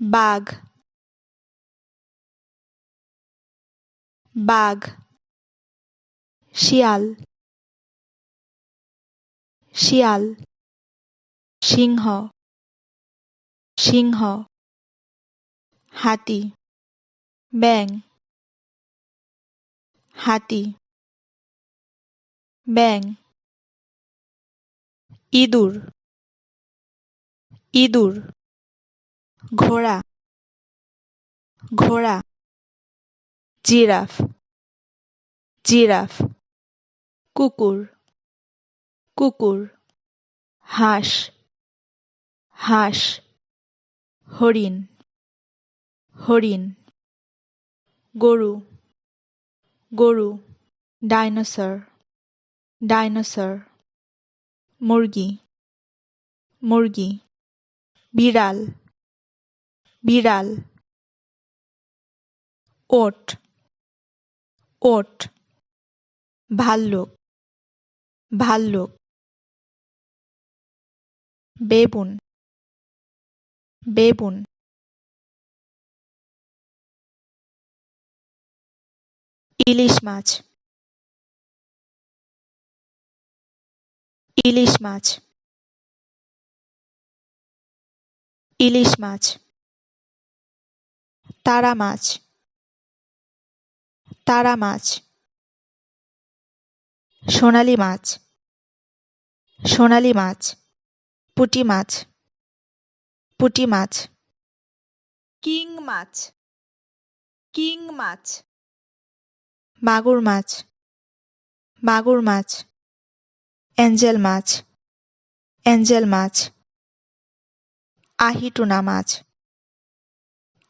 বাঘ বাঘ শিয়াল শিয়াল সিংহ সিংহ হাতি ব্যাঙ হাতি ব্যাঙ ইঁদুর ইঁদুর ঘোড়া ঘোড়া জিরাফ জিরাফ কুকুর কুকুর হাঁস হাঁস হরিণ হরিণ গরু গরু ডাইনোসর ডাইনোসর মুরগি মুরগি বিড়াল বিড়াল ওট ওট ভাল্লুক ভাল্লুক বেবুন বেবুন ইলিশ মাছ ইলিশ মাছ ইলিশ মাছ তারা মাছ তারা মাছ সোনালী মাছ সোনালী মাছ পুঁটি মাছ পুঁটি মাছ কিং মাছ কিং মাছ মাগুর মাছ মাগুর মাছ অ্যাঞ্জেল মাছ অ্যাঞ্জেল মাছ আহিটুনা মাছ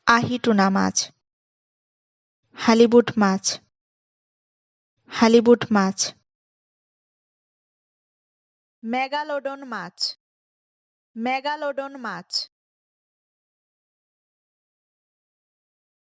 আহিটুনা মাছ হালিবুট মাছ হালিবুট মাছ মেগালোডন মাছ মেগালোডন মাছ